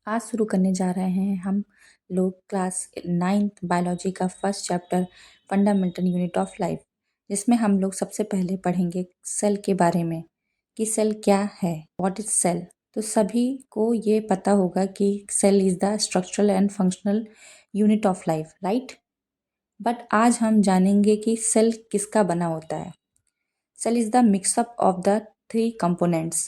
आज शुरू करने जा रहे हैं हम लोग क्लास 9th बायोलॉजी का first chapter fundamental unit of life, जिसमें हम लोग सबसे पहले पढ़ेंगे सेल के बारे में कि सेल क्या है, व्हाट इज सेल। तो सभी को ये पता होगा कि cell is the structural and functional unit of life, right. But आज हम जानेंगे कि सेल किसका बना होता है। Cell is the mix up of the 3 components.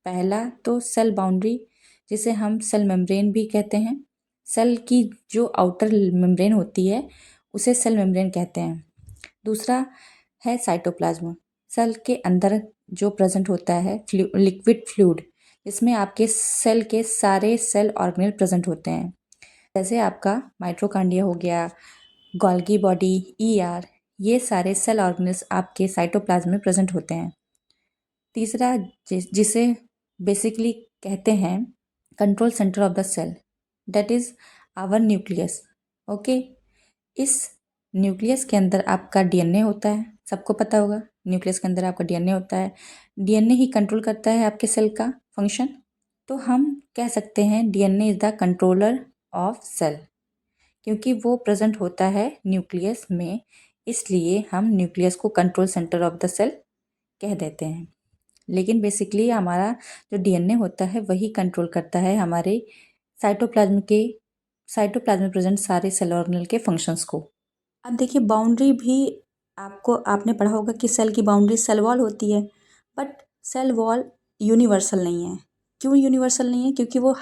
पहला तो सेल बाउंड्री, जिसे हम सेल मेम्ब्रेन भी कहते हैं। सेल की जो आउटर मेम्ब्रेन होती है उसे सेल मेम्ब्रेन कहते हैं। दूसरा है साइटोप्लाज्म, सेल के अंदर जो प्रेजेंट होता है लिक्विड फ्लूइड, जिसमें आपके सेल के सारे सेल ऑर्गेनेल प्रेजेंट होते हैं, जैसे आपका माइटोकॉन्ड्रिया हो गया, गोल्गी बॉडी, ईआर, ये सारे सेल ऑर्गेनेल्स आपके साइटोप्लाज्म में प्रेजेंट होते हैं। तीसरा जिसे बेसिकली कहते हैं control centre of the cell, that is our nucleus. Okay, इस न्यूक्लियस के अंदर आपका डीएनए होता है, सबको पता होगा न्यूक्लियस के अंदर आपका डीएनए होता है। डीएनए ही कंट्रोल करता है आपके सेल का फंक्शन। तो हम कह सकते हैं DNA is the controller of cell, क्योंकि वो प्रेजेंट होता है न्यूक्लियस में, इसलिए हम न्यूक्लियस को control centre of the cell कह देते हैं। लेकिन बेसिकली हमारा जो डीएनए होता है वही कंट्रोल करता है हमारे साइटोप्लाज्म में प्रेजेंट सारे सेल ऑर्गेनेल के फंक्शंस को। अब देखिए, बाउंड्री भी आपने पढ़ा होगा कि सेल की बाउंड्री सेल वॉल होती है, बट सेल वॉल यूनिवर्सल नहीं है। क्यों यूनिवर्सल नहीं है? क्योंकि वो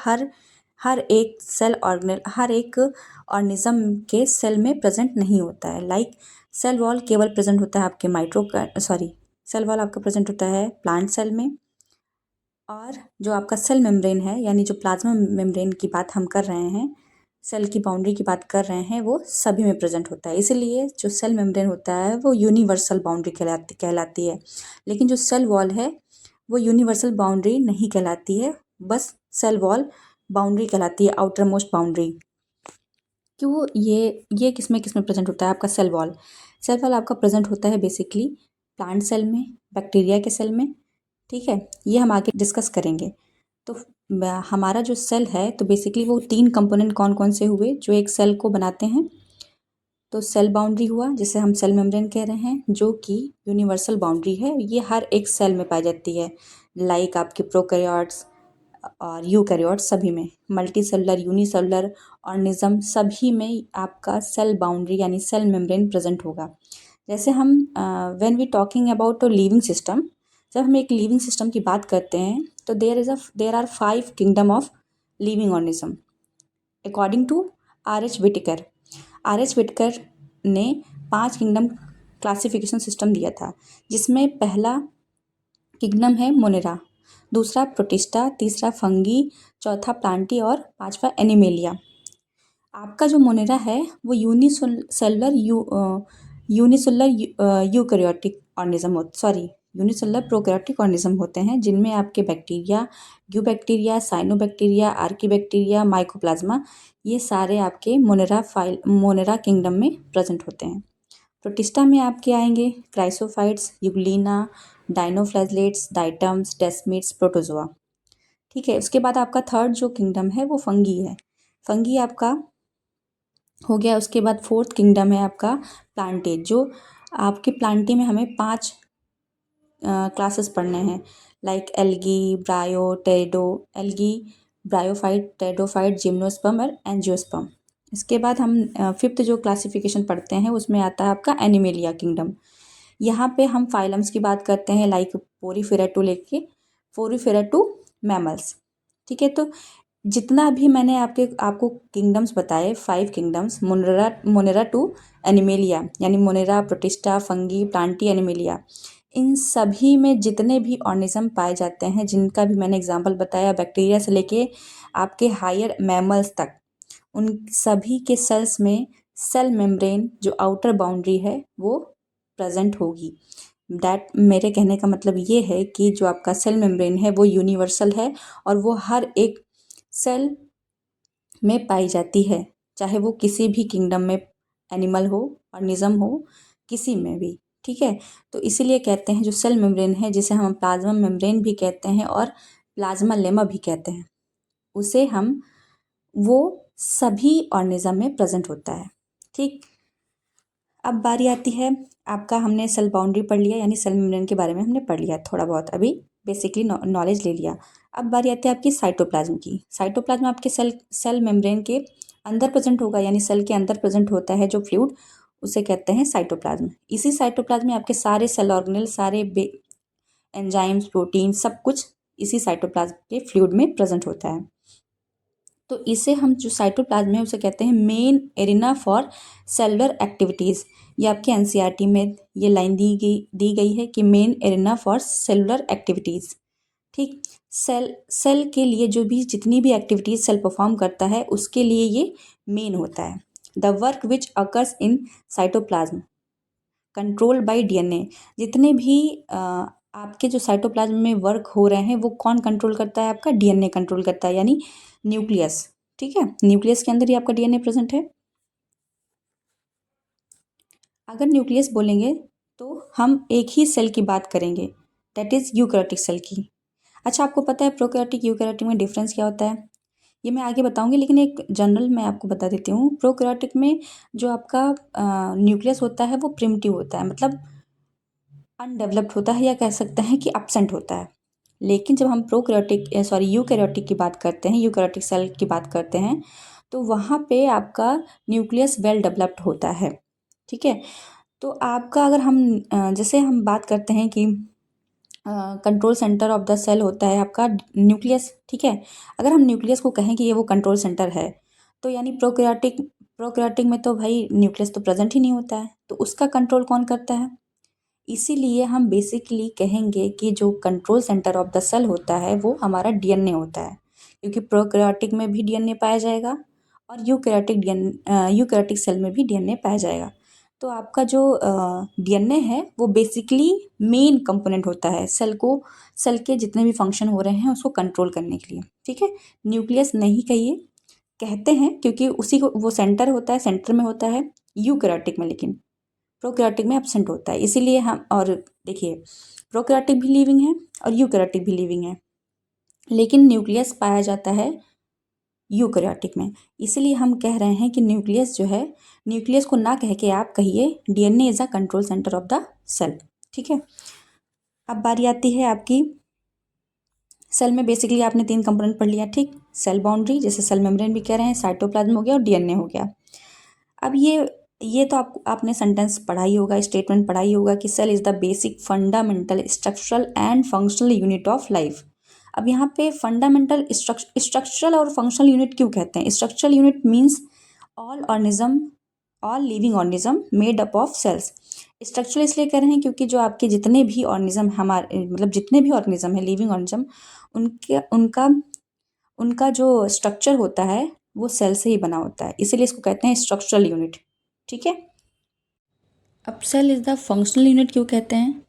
हर एक सेल ऑर्गेनेल, हर एक ऑर्गेनिज्म के सेल में प्रेजेंट नहीं होता है। लाइक सेल वॉल केवल प्रेजेंट होता है आपके सेल वॉल आपका प्रेजेंट होता है प्लांट सेल में, और जो आपका सेल मेम्ब्रेन है, यानी जो प्लाज्मा मेम्ब्रेन की बात हम कर रहे हैं, सेल की बाउंड्री की बात कर रहे हैं, वो सभी में प्रेजेंट होता है। इसीलिए जो सेल मेम्ब्रेन होता है वो यूनिवर्सल बाउंड्री कहलाती है। लेकिन जो सेल वॉल है वो यूनिवर्सल बाउंड्री नहीं कहलाती है, बस सेल वॉल बाउंड्री कहलाती है, आउटर मोस्ट बाउंड्री। क्यों? ये किसमें प्रेजेंट होता है आपका सेल वॉल? सेल वॉल आपका प्रेजेंट होता है बेसिकली प्लांट सेल में, बैक्टीरिया के सेल में, ठीक है। ये हम आगे डिस्कस करेंगे। तो हमारा जो सेल है, तो बेसिकली वो 3 कंपोनेंट कौन कौन से हुए जो एक सेल को बनाते हैं? तो सेल बाउंड्री हुआ, जिसे हम सेल मेम्ब्रेन कह रहे हैं, जो कि यूनिवर्सल बाउंड्री है, ये हर एक सेल में पाई जाती है। लाइक आपके प्रोकैरियोट्स और यूकैरियोट्स सभी में, मल्टी सेलुलर, यूनिसेलुलर ऑर्गेनिज्म सभी में आपका सेल बाउंड्री यानी सेल मेम्ब्रेन प्रेजेंट होगा। जैसे हम when we talking about living system, जब हम एक लिविंग सिस्टम की बात करते हैं, तो there are 5 kingdom of living organism according to R H. Whittaker ने 5 किंगडम क्लासिफिकेशन सिस्टम दिया था, जिसमें पहला किंगडम है मोनेरा, दूसरा प्रोटिस्टा, तीसरा फंगी, चौथा प्लांटी और पांचवा एनिमेलिया। आपका जो मोनेरा है वो यूनिसेलुलर प्रोकैरियोटिक ऑर्गेनिज्म होते हैं, जिनमें आपके bacteria, eubacteria, cyanobacteria, archaebacteria, mycoplasma, ये सारे आपके मोनेरा किंगडम में प्रेजेंट होते हैं। प्रोटिस्टा में आपके आएंगे chrysophytes, euglena, dinoflagellates, diatoms, desmids, protozoa, ठीक है। उसके बाद आपका थर्ड जो किंगडम है वो फंगी है। फंगी आपका हो गया। उसके बाद 4th किंगडम है आपका प्लांटे, जो आपके प्लांटे में हमें 5 क्लासेस पढ़ने हैं, like algae, algae, bryophyte, pteridophyte, gymnosperm और एंजियोस्पर्म। इसके बाद हम 5th जो क्लासिफिकेशन पढ़ते हैं उसमें आता है आपका एनिमेलिया किंगडम। यहाँ पे हम फाइलम्स की बात करते हैं, लाइक पोरीफेरा टू मैमल्स, ठीक है। तो जितना भी मैंने आपको किंगडम्स बताए, 5 किंगडम्स, मोनेरा टू एनिमेलिया, यानी monera, protista, fungi, plantae, animalia, इन सभी में जितने भी ऑर्गेनिज्म पाए जाते हैं, जिनका भी मैंने एग्जांपल बताया, बैक्टीरिया से लेके आपके हायर मैमल्स तक, उन सभी के सेल्स में सेल मेम्ब्रेन जो आउटर बाउंड्री है वो प्रेजेंट होगी। मेरे कहने का मतलब ये है कि जो आपका सेल मेम्ब्रेन है वो यूनिवर्सल है, और वो हर एक सेल में पाई जाती है, चाहे वो किसी भी किंगडम में एनिमल हो, ऑर्गेनिज्म हो, किसी में भी, ठीक है। तो इसीलिए कहते हैं जो सेल मेम्ब्रेन है, जिसे हम प्लाज्मा मेम्ब्रेन भी कहते हैं और प्लाज्मा लेमा भी कहते हैं, उसे हम वो सभी ऑर्गेनिज्म में प्रेजेंट होता है। ठीक, अब बारी आती है आपका, हमने सेल बाउंड्री पढ़ लिया, यानी सेल मेम्ब्रेन के बारे में हमने पढ़ लिया थोड़ा बहुत, अभी बेसिकली नॉलेज ले लिया। अब बारी आती है आपकी साइटोप्लाज्म की। साइटोप्लाज्म आपके सेल मेम्ब्रेन के अंदर प्रेजेंट होगा, यानी सेल के अंदर प्रेजेंट होता है जो फ्लूइड, उसे कहते हैं साइटोप्लाज्म। इसी साइटोप्लाज्म में आपके सारे सेल ऑर्गेनेल, सारे एंजाइम्स, प्रोटीन, सब कुछ इसी साइटोप्लाज्म के फ्लूइड में प्रेजेंट होता है। तो इसे हम जो साइटोप्लाज्म है उसे कहते हैं main arena for cellular activities. ये आपके एनसीईआरटी में ये लाइन दी गई है कि main arena for cellular activities. ठीक, सेल के लिए जो भी जितनी भी एक्टिविटीज़ सेल परफॉर्म करता है उसके लिए ये मेन होता है। The work which occurs in cytoplasm controlled by DNA. जितने भी आपके जो साइटोप्लाज्म में वर्क हो रहे हैं वो कौन कंट्रोल करता है? आपका डीएनए कंट्रोल करता है, यानी न्यूक्लियस। ठीक है, न्यूक्लियस के अंदर ही आपका डीएनए प्रेजेंट है। अगर न्यूक्लियस बोलेंगे तो हम एक ही सेल की बात करेंगे, दैट इज़ यूकैरियोटिक सेल की। अच्छा, आपको पता है प्रोकैरियोटिक यूकैरियोटिक में डिफरेंस क्या होता है? ये मैं आगे बताऊंगी, लेकिन एक जनरल मैं आपको बता देती हूँ। प्रोकैरियोटिक में जो आपका न्यूक्लियस होता है वो प्रिमिटिव होता है, मतलब अनडेवलप्ड होता है, या कह सकते हैं कि एब्सेंट होता है। लेकिन जब हम यूकैरियोटिक की बात करते हैं, यूकैरियोटिक सेल की बात करते हैं, तो वहाँ पे आपका न्यूक्लियस वेल डेवलप्ड होता है। ठीक है, तो आपका अगर हम जैसे हम बात करते हैं कि control centre of the cell होता है आपका न्यूक्लियस। ठीक है, अगर हम न्यूक्लियस को कहें कि ये वो कंट्रोल सेंटर है, तो यानी प्रोकैरियोटिक में तो भाई न्यूक्लियस तो प्रेजेंट ही नहीं होता है, तो उसका कंट्रोल कौन करता है? इसीलिए हम बेसिकली कहेंगे कि जो control centre of the cell होता है वो हमारा डीएनए होता है, क्योंकि प्रोकैरियोटिक में भी डीएनए पाया जाएगा और यूकैरियोटिक सेल में भी डीएनए पाया जाएगा। तो आपका जो डीएनए है वो बेसिकली मेन कंपोनेंट होता है सेल के जितने भी फंक्शन हो रहे हैं उसको कंट्रोल करने के लिए। ठीक है, न्यूक्लियस नहीं कहिए, कहते हैं क्योंकि उसी को वो सेंटर होता है, सेंटर में होता है यूकैरियोटिक में, लेकिन प्रोकैरियोटिक में एब्सेंट होता है। इसीलिए हम, और देखिए, प्रोकैरियोटिक भी लिविंग है और यूकैरियोटिक भी लिविंग है, लेकिन न्यूक्लियस पाया जाता है यूकैरियोटिक में। इसीलिए हम कह रहे हैं कि न्यूक्लियस जो है, न्यूक्लियस को ना कह के आप कहिए DNA is a control centre of the cell. ठीक है, अब बारी आती है आपकी सेल में। बेसिकली आपने 3 कंपोनेंट पढ़ लिया। ठीक, सेल बाउंड्री, जैसे सेल मेम्ब्रेन भी कह रहे हैं, साइटोप्लाज्म हो गया और डीएनए हो गया। अब ये तो आपने सेंटेंस पढ़ा ही होगा, स्टेटमेंट पढ़ा ही होगा कि cell is the basic fundamental structural and functional unit of life. अब यहाँ पे फंडामेंटल स्ट्रक्चरल और फंक्शनल यूनिट क्यों कहते हैं? Structural unit means all living organism made up of cells. Structural इसलिए कह रहे हैं क्योंकि जो आपके जितने भी ऑर्गेनिज्म, हमारे मतलब जितने भी ऑर्गेनिज्म है, लिविंग ऑर्गेनिज्म, उनके उनका उनका जो स्ट्रक्चर होता है वो सेल से ही बना होता है, इसीलिए इसको कहते हैं स्ट्रक्चरल यूनिट। ठीक है, अब cell is the functional unit क्यों कहते हैं?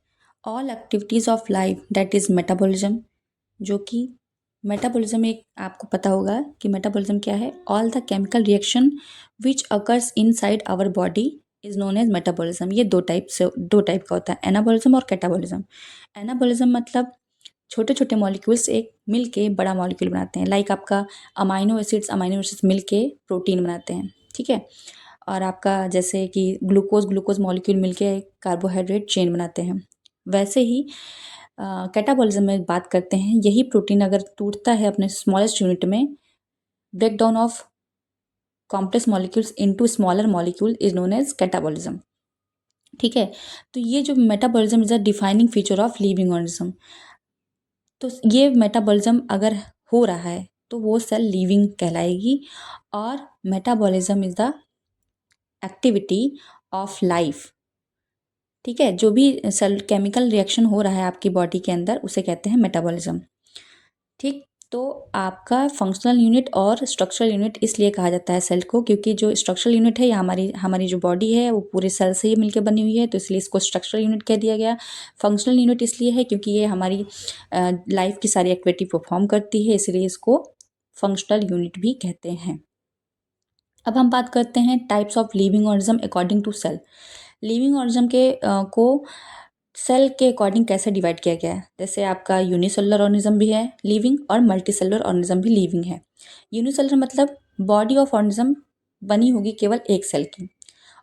All activities of life that is metabolism, जो कि मेटाबॉलिज्म एक आपको पता होगा कि मेटाबॉलिज्म क्या है? All the chemical reaction which occurs inside our body is known as metabolism. ये दो टाइप का होता है, एनाबॉलिज्म और कैटाबॉलिज्म। एनाबॉलिज्म मतलब छोटे छोटे मॉलिक्यूल्स एक मिल के बड़ा मॉलिक्यूल बनाते हैं, लाइक आपका अमाइनो एसिड्स मिल के प्रोटीन बनाते हैं। ठीक है, और आपका जैसे कि ग्लूकोज मॉलिक्यूल मिलके कार्बोहाइड्रेट चेन बनाते हैं, वैसे ही कैटाबॉलिज्म में बात करते हैं, यही प्रोटीन अगर टूटता है अपने स्मॉलेस्ट यूनिट में, break down of complex molecules into smaller molecule is known as catabolism. ठीक है, तो ये जो metabolism is a defining feature of living organism. तो ये मेटाबॉलिज्म अगर हो रहा है तो वो सेल लिविंग कहलाएगी, और metabolism is the activity of life. ठीक है, जो भी सेल केमिकल रिएक्शन हो रहा है आपकी बॉडी के अंदर उसे कहते हैं मेटाबॉलिज्म। ठीक, तो आपका फंक्शनल यूनिट और स्ट्रक्चरल यूनिट इसलिए कहा जाता है सेल को, क्योंकि जो स्ट्रक्चरल यूनिट है या हमारी हमारी जो बॉडी है वो पूरे सेल से ही मिलकर बनी हुई है, तो इसलिए इसको स्ट्रक्चरल यूनिट कह दिया गया। फंक्शनल यूनिट इसलिए है क्योंकि ये हमारी लाइफ की सारी एक्टिविटी परफॉर्म करती है, इसलिए इसको फंक्शनल यूनिट भी कहते हैं। अब हम बात करते हैं types of living organism according to cell. Living organism को सेल के अकॉर्डिंग कैसे डिवाइड किया गया है। जैसे आपका यूनिसेलुलर ऑर्गेनिज्म भी है लिविंग और मल्टीसेलुलर ऑर्गेनिज्म भी लिविंग है। यूनिसेलुलर मतलब बॉडी ऑफ ऑर्गेनिज्म बनी होगी केवल एक सेल की,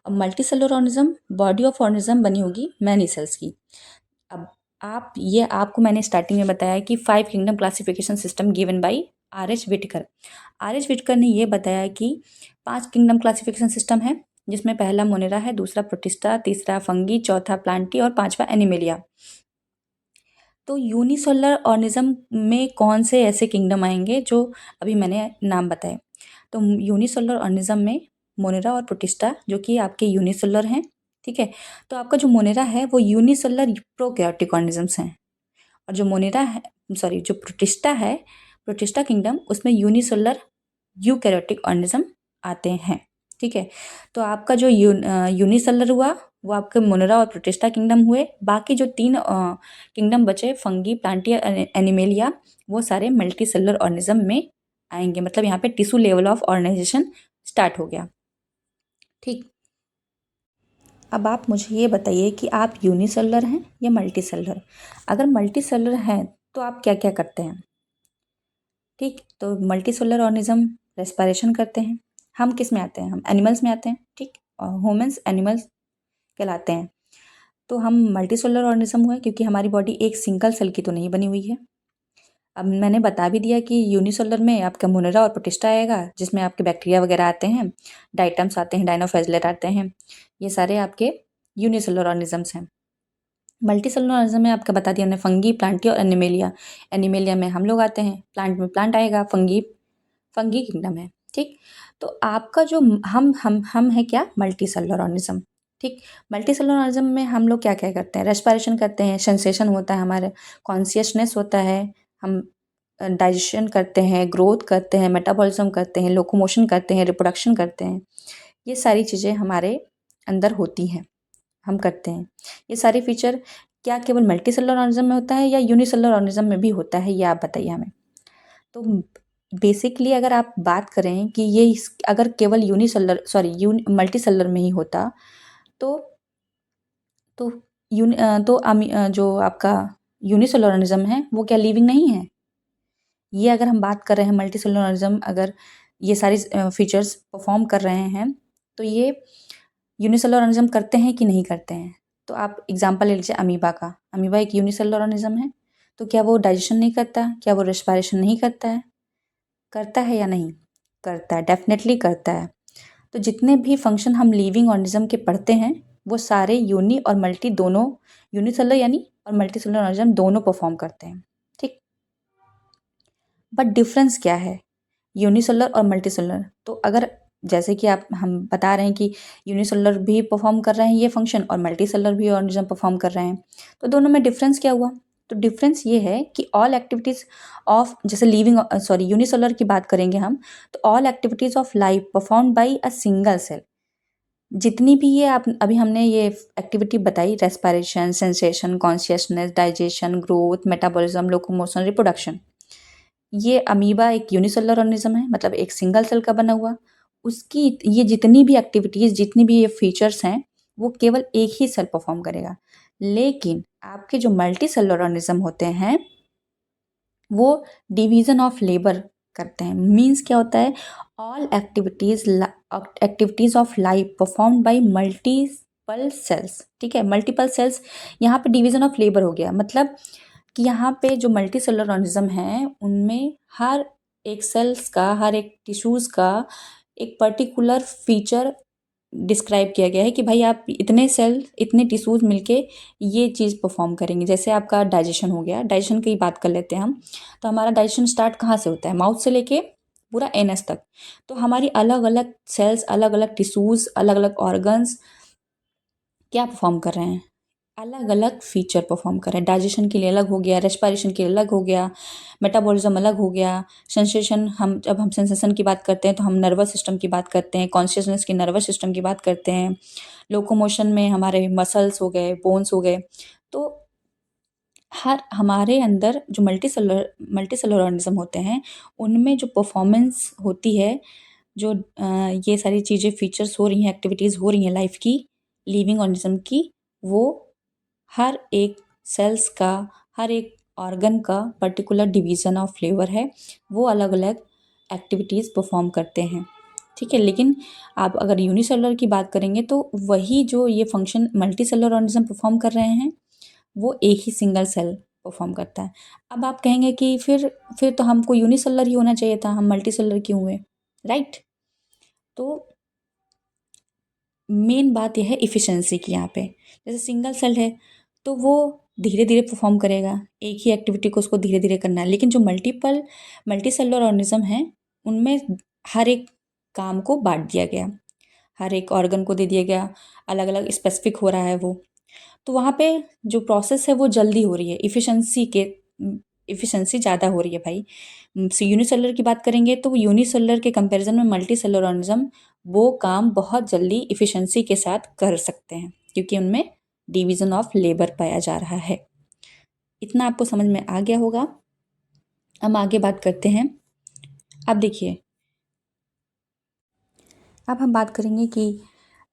और multicellular organism body of organism बनी होगी मैनी सेल्स की। अब आपको मैंने स्टार्टिंग में बताया कि 5 kingdom classification system given by R.H. Whittaker. R.H. Whittaker ने ये बताया कि 5 किंगडम क्लासिफिकेशन सिस्टम है, जिसमें पहला मोनेरा है, दूसरा प्रोटिस्टा, तीसरा फंगी, चौथा प्लांटी और पांचवा एनिमेलिया। तो यूनिसेलुलर ऑर्गेनिज्म में कौन से ऐसे किंगडम आएंगे जो अभी मैंने नाम बताए। तो यूनिसेलुलर ऑर्गेनिज्म में मोनेरा और प्रोटिस्टा जो कि आपके यूनिसेलुलर हैं, ठीक है। तो आपका जो मोनेरा है वो यूनिसेलुलर प्रोकैरियोटिक ऑर्गेनिजम्स हैं, और जो मोनेरा है सॉरी जो प्रोटिस्टा है, प्रोटिस्टा किंगडम, उसमें यूनिसेलुलर यूकैरियोटिक ऑर्गेनिज्म आते हैं, ठीक है। तो आपका जो यूनिसेलुलर हुआ वो आपके मोनेरा और प्रोटिस्टा किंगडम हुए। बाकी जो 3 किंगडम बचे, फंगी, प्लांटी, एनिमेलिया, वो सारे मल्टी सेलुलर ऑर्गेनिज्म में आएंगे। मतलब यहाँ पे tissue level of organisation start हो गया, ठीक। अब आप मुझे ये बताइए कि आप यूनिसेलुलर हैं या मल्टी सेलुलर। अगर मल्टी सेलुलर हैं तो आप क्या क्या करते हैं, ठीक। तो मल्टी सेलुलर ऑर्गेनिज्म रेस्पिरेशन करते हैं। हम किस में आते हैं, हम एनिमल्स में आते हैं, ठीक। और ह्यूमंस एनिमल्स कहलाते हैं। तो हम मल्टी सेलुलर ऑर्गेनिज्म हुए क्योंकि हमारी बॉडी एक सिंगल सेल की तो नहीं बनी हुई है। अब मैंने बता भी दिया कि यूनिसेलुलर में आपका मोनेरा और प्रोटिस्टा आएगा, जिसमें आपके बैक्टीरिया वगैरह आते हैं, डाइटम्स आते हैं, डाइनोफ्लैजेलेट आते हैं, ये सारे आपके यूनिसेलुलर ऑर्गेनिजम्स हैं। मल्टी सेलुलर ऑर्गेनिज्म में आपका बता दिया हमने, फंगी, प्लांटी और एनिमेलिया। एनिमेलिया में हम लोग आते हैं, प्लांट में प्लांट आएगा, फंगी फंगी किंगडम है, ठीक। तो आपका जो हम है क्या, मल्टी सेलुलर ऑर्गेनिज्म, ठीक। मल्टी सेलुलर ऑर्गेनिज्म में हम लोग क्या क्या करते हैं, रेस्पिरेशन करते हैं, सेंसेशन होता है हमारे, कॉन्शियसनेस होता है, हम डाइजेशन करते हैं, ग्रोथ करते हैं, मेटाबॉलिज्म करते हैं, लोकोमोशन करते हैं, रिप्रोडक्शन करते हैं। ये सारी चीज़ें हमारे अंदर होती हैं, हम करते हैं। ये सारे फीचर क्या केवल मल्टी सेलुलर ऑर्गेनिज्म में होता है या यूनिसेलुलर ऑर्गेनिज्म में भी होता है, ये आप बताइए हमें। तो बेसिकली अगर आप बात करें कि अगर केवल मल्टी सेलुलर में ही होता तो तो जो आपका यूनिसेलुलर ऑर्गेनिज्म है वो क्या लिविंग नहीं है। ये अगर हम बात कर रहे हैं मल्टी सेलुलर ऑर्गेनिज्म अगर ये सारी फीचर्स परफॉर्म कर रहे हैं तो ये यूनिसेलुलर ऑर्गेनिज्म करते हैं कि नहीं करते हैं। तो आप एग्जांपल ले लीजिए अमीबा का। अमीबा एक यूनिसेलुलर ऑर्गेनिज्म है, तो क्या वो डाइजेशन नहीं करता, क्या वो रेस्पिरेशन नहीं करता है, करता है या नहीं करता है, डेफिनेटली करता है। तो जितने भी फंक्शन हम लिविंग ऑर्गेनिज्म के पढ़ते हैं वो सारे यूनि और मल्टी दोनों, यूनिसेलुलर यानी और मल्टी सेलुलर ऑर्गेनिज्म दोनों परफॉर्म करते हैं, ठीक। बट डिफरेंस क्या है यूनिसेलुलर और मल्टी सेलुलर। तो अगर जैसे कि हम बता रहे हैं कि यूनिसेलुलर भी परफॉर्म कर रहे हैं ये फंक्शन और मल्टी सेलुलर भी ऑर्गेनिज्म परफॉर्म कर रहे हैं, तो दोनों में डिफरेंस क्या हुआ। तो डिफरेंस ये है कि ऑल एक्टिविटीज़ ऑफ, जैसे यूनिसेलुलर की बात करेंगे हम, तो all activities of life perform by a single cell. जितनी भी ये आप अभी हमने ये एक्टिविटी बताई, respiration, sensation, consciousness, digestion, growth, metabolism, locomotion, reproduction, ये अमीबा एक यूनिसेलुलर ऑर्गेनिज्म है, मतलब एक सिंगल सेल का बना हुआ। उसकी ये जितनी भी एक्टिविटीज़, जितनी भी ये फीचर्स हैं, वो केवल एक ही सेल परफॉर्म करेगा। लेकिन आपके जो मल्टी सेलुलर ऑर्गेनिज्म होते हैं वो डिवीज़न ऑफ लेबर करते हैं। मीन्स क्या होता है, all activities of life performed by multiple cells, ठीक है। मल्टीपल सेल्स यहाँ पे डिवीज़न ऑफ लेबर हो गया, मतलब कि यहाँ पे जो मल्टी सेलुलर ऑर्गेनिज्म हैं उनमें हर एक सेल्स का, हर एक टिश्यूज़ का एक पर्टिकुलर फीचर डिस्क्राइब किया गया है कि भाई आप इतने सेल, इतने टिश्यूज़ मिलके ये चीज़ परफॉर्म करेंगे। जैसे आपका डाइजेशन हो गया, डाइजेशन की बात कर लेते हैं हम। तो हमारा डाइजेशन स्टार्ट कहाँ से होता है, माउथ से लेके पूरा एनस तक। तो हमारी अलग अलग सेल्स, अलग अलग टिश्यूज़, अलग अलग ऑर्गन्स क्या परफॉर्म कर रहे हैं, अलग अलग फीचर परफॉर्म कर रहे हैं। डाइजेशन के लिए अलग हो गया, रेस्पिरेशन के लिए अलग हो गया, मेटाबॉलिज्म अलग हो गया, सेंसेशन, जब हम सेंसेशन की बात करते हैं तो हम नर्वस सिस्टम की बात करते हैं, कॉन्शियसनेस की नर्वस सिस्टम की बात करते हैं, लोकोमोशन में हमारे मसल्स हो गए, बोन्स हो गए। तो हर हमारे अंदर जो मल्टी सेलुलर ऑर्गेनिज्म होते हैं उनमें जो परफॉर्मेंस होती है, जो ये सारी चीज़ें फीचर्स हो रही हैं, एक्टिविटीज़ हो रही हैं लाइफ की, लिविंग ऑर्गेनिज्म की, वो हर एक सेल्स का, हर एक ऑर्गन का पर्टिकुलर डिवीज़न ऑफ फ्लेवर है, वो अलग अलग एक्टिविटीज़ परफॉर्म करते हैं, ठीक है। लेकिन आप अगर यूनिसेलुलर की बात करेंगे तो वही जो ये function multi cellular organism perform कर रहे हैं वो एक ही सिंगल सेल परफॉर्म करता है। अब आप कहेंगे कि फिर तो हमको यूनिसेलुलर ही होना चाहिए था, हम मल्टी सेलुलर क्यों हुए, राइट। तो मेन बात यह है इफ़िशेंसी की यहाँ पे। जैसे सिंगल सेल है तो वो धीरे धीरे परफॉर्म करेगा, एक ही एक्टिविटी को उसको धीरे धीरे करना है। लेकिन जो मल्टी सेलुलर ऑर्गेनिज्म है उनमें हर एक काम को बांट दिया गया, हर एक ऑर्गन को दे दिया गया, अलग अलग स्पेसिफिक हो रहा है वो। तो वहाँ पे जो प्रोसेस है वो जल्दी हो रही है, इफ़िशेंसी ज़्यादा हो रही है भाई। यूनिसेलुलर की बात करेंगे तो यूनिसेलुलर के कंपैरिजन में मल्टी सेलुलर ऑर्गेनिज्म वो काम बहुत जल्दी इफ़िशेंसी के साथ कर सकते हैं क्योंकि उनमें डिवीज़न ऑफ लेबर पाया जा रहा है। इतना आपको समझ में आ गया होगा। हम आगे बात करते हैं। अब देखिए, अब हम बात करेंगे कि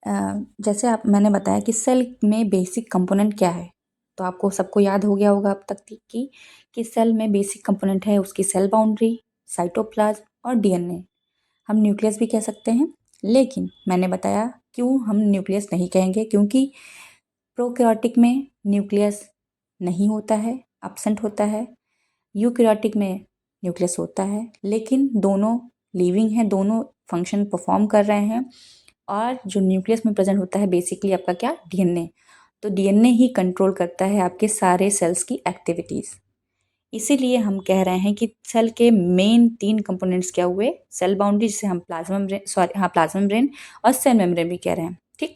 जैसे मैंने बताया कि सेल में बेसिक कंपोनेंट क्या है, तो आपको सबको याद हो गया होगा अब तक कि सेल में बेसिक कंपोनेंट है उसकी सेल बाउंड्री, साइटोप्लाज्म और डीएनए। हम न्यूक्लियस भी कह सकते हैं, लेकिन मैंने बताया क्यों हम न्यूक्लियस नहीं कहेंगे, क्योंकि प्रोकैरियोटिक में न्यूक्लियस नहीं होता है, एब्सेंट होता है। यूकैरियोटिक में न्यूक्लियस होता है, लेकिन दोनों लिविंग हैं, दोनों फंक्शन परफॉर्म कर रहे हैं। और जो न्यूक्लियस में प्रेजेंट होता है बेसिकली आपका क्या, डीएनए। तो डीएनए ही कंट्रोल करता है आपके सारे सेल्स की एक्टिविटीज़। इसीलिए हम कह रहे हैं कि सेल के मेन 3 कंपोनेंट्स क्या हुए, सेल बाउंड्री जिसे हम प्लाज्मा मेम्ब्रेन और सेल मेम्ब्रेन भी कह रहे हैं, ठीक।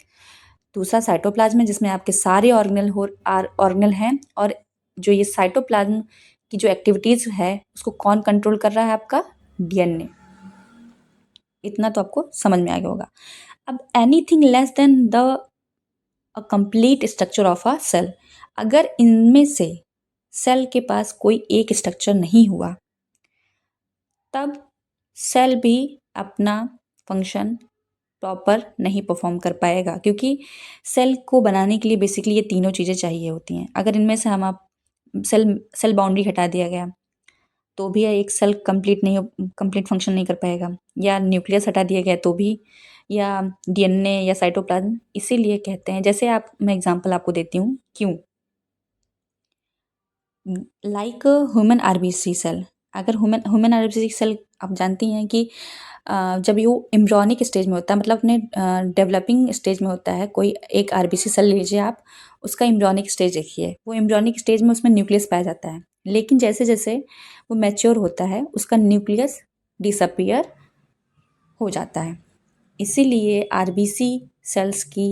दूसरा साइटोप्लाज्म है जिसमें आपके सारे ऑर्गेनल हैं, और जो ये साइटोप्लाज्म की जो एक्टिविटीज़ है उसको कौन कंट्रोल कर रहा है, आपका डीएनए। इतना तो आपको समझ में आ गया होगा। अब anything less than the complete structure of a cell, अगर इनमें से सेल के पास कोई एक स्ट्रक्चर नहीं हुआ तब सेल भी अपना फंक्शन प्रॉपर नहीं परफॉर्म कर पाएगा, क्योंकि सेल को बनाने के लिए बेसिकली ये तीनों चीज़ें चाहिए होती हैं। अगर इनमें से हम आप सेल बाउंड्री हटा दिया गया तो भी एक सेल कंप्लीट फंक्शन नहीं कर पाएगा, या न्यूक्लियस हटा दिया गया तो भी, या डीएनए या साइटोप्लाज्म। इसीलिए कहते हैं, जैसे मैं एग्जांपल आपको देती हूँ, क्यों, लाइक ह्यूमन आरबीसी सेल। अगर ह्यूमन आरबीसी सेल आप जानती हैं कि जब वो एम्ब्रियोनिक स्टेज में होता है, मतलब अपने डेवलपिंग स्टेज में होता है, कोई एक आरबीसी सेल लीजिए आप, उसका एम्ब्रियोनिक स्टेज देखिए, वो एम्ब्रियोनिक स्टेज में उसमें न्यूक्लियस पाया जाता है। लेकिन जैसे जैसे वो मैच्योर होता है उसका न्यूक्लियस डिसअपियर हो जाता है। इसीलिए आरबीसी सेल्स की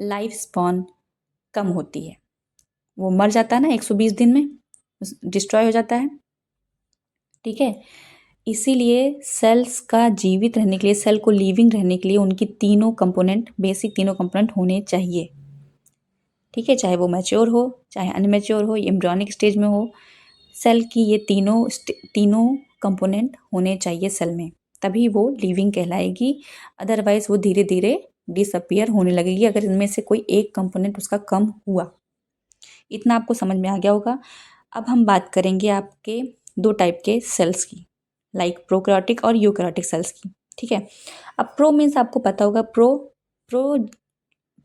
लाइफ स्पॉन कम होती है, वो मर जाता है ना 120 दिन में, डिस्ट्रॉय हो जाता है, ठीक है। इसीलिए सेल्स का जीवित रहने के लिए, सेल को लिविंग रहने के लिए उनकी बेसिक तीनों कंपोनेंट होने चाहिए, ठीक है। चाहे वो मैच्योर हो, चाहे अनमैच्योर हो, एम्ब्रियोनिक स्टेज में हो, सेल की ये तीनों कंपोनेंट होने चाहिए सेल में, तभी वो लिविंग कहलाएगी। अदरवाइज वो धीरे धीरे डिसअपियर होने लगेगी अगर इनमें से कोई एक कंपोनेंट उसका कम हुआ। इतना आपको समझ में आ गया होगा। अब हम बात करेंगे आपके 2 टाइप के सेल्स की, लाइक प्रोकैरियोटिक और यूकैरियोटिक सेल्स की, ठीक है। अब प्रो मीन्स आपको पता होगा, प्रो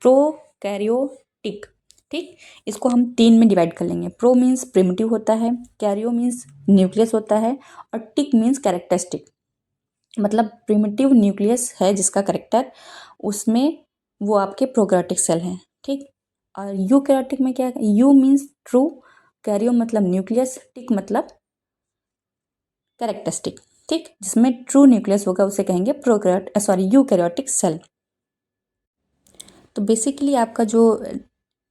प्रोकैरियोटिक, ठीक। इसको हम 3 में डिवाइड कर लेंगे। प्रो मीन्स प्रिमिटिव होता है, कैरियो मीन्स न्यूक्लियस होता है, और टिक मीन्स कैरेक्टरिस्टिक, मतलब प्रिमिटिव न्यूक्लियस है जिसका करेक्टर, उसमें वो आपके प्रोकैरियोटिक सेल हैं, ठीक। और यूकैरियोटिक में क्या है, यू मीन्स ट्रू, कैरियो मतलब न्यूक्लियस, टिक मतलब कैरेक्टरिस्टिक, ठीक। जिसमें ट्रू न्यूक्लियस होगा उसे कहेंगे यूकैरियोटिक सेल। तो बेसिकली आपका जो,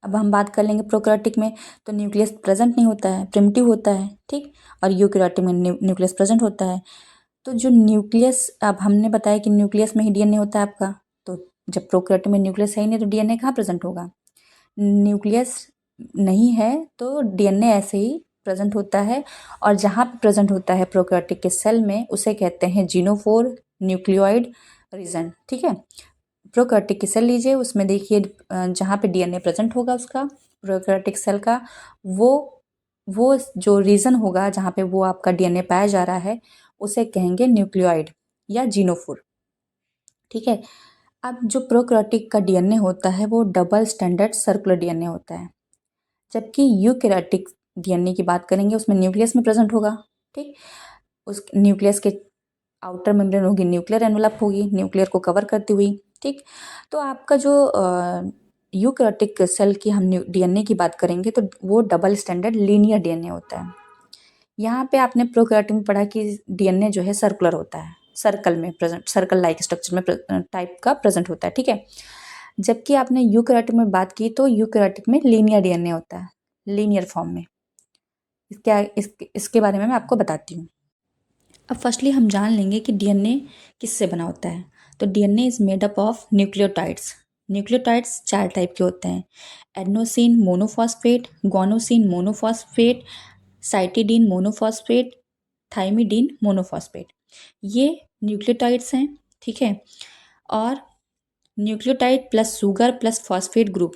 अब हम बात कर लेंगे प्रोकैरियोटिक में तो न्यूक्लियस प्रेजेंट नहीं होता है, प्रिमिटिव होता है, ठीक। और यूकैरियोटिक में न्यूक्लियस प्रेजेंट होता है। तो जो न्यूक्लियस, अब हमने बताया कि न्यूक्लियस में ही डीएनए होता है आपका, तो जब प्रोकैरियोटिक में न्यूक्लियस है ही नहीं तो डीएनए कहाँ प्रेजेंट होगा, न्यूक्लियस नहीं है तो डीएनए ऐसे ही प्रेजेंट होता है। और जहाँ पे प्रेजेंट होता है प्रोकैरियोटिक के सेल में उसे कहते हैं जीनोफोर न्यूक्लियोइड रीजन, ठीक है। प्रोकैरियोटिक की सेल लीजिए, उसमें देखिए जहाँ पे डीएनए प्रेजेंट होगा उसका प्रोकैरियोटिक सेल का वो वो जो रीजन होगा जहाँ पे वो आपका डीएनए पाया जा रहा है उसे कहेंगे न्यूक्लियोइड या जीनोफोर। ठीक है। अब जो प्रोकैरियोटिक का डीएनए होता है वो डबल स्टैंडर्ड सर्कुलर डीएनए होता है, जबकि यूकैरियोटिक डीएनए की बात करेंगे उसमें न्यूक्लियस में प्रेजेंट होगा। ठीक। उस न्यूक्लियस के आउटर मेम्ब्रेन होगी, न्यूक्लियर एनवलप होगी, न्यूक्लियर को कवर करती हुई। ठीक। तो आपका जो यूकैरियोटिक सेल की हम डीएनए की बात करेंगे तो वो डबल स्टैंडर्ड लीनियर डीएनए होता है। यहाँ पे आपने प्रोकैरियोटिक में पढ़ा कि डीएनए जो है सर्कुलर होता है, सर्कल में प्रेजेंट, सर्कल लाइक स्ट्रक्चर में टाइप का प्रेजेंट होता है। ठीक है। जबकि आपने यूकैरियोटिक में बात की तो यूकैरियोटिक में लीनियर डीएनए होता है, लीनियर फॉर्म में। इसके बारे में मैं आपको बताती हूँ। अब फर्स्टली हम जान लेंगे कि डीएनए किससे बना होता है। तो DNA is made up of nucleotides. Nucleotides 4 type के होते हैं: adenosine monophosphate, guanosine monophosphate, cytidine monophosphate, thymidine monophosphate. ये न्यूक्लियोटाइड्स हैं। ठीक है। और nucleotide plus sugar plus phosphate group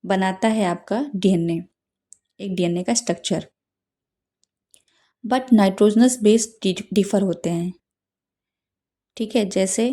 बनाता है आपका डीएनए, एक डीएनए का structure. But nitrogenous base differ होते हैं। ठीक है। जैसे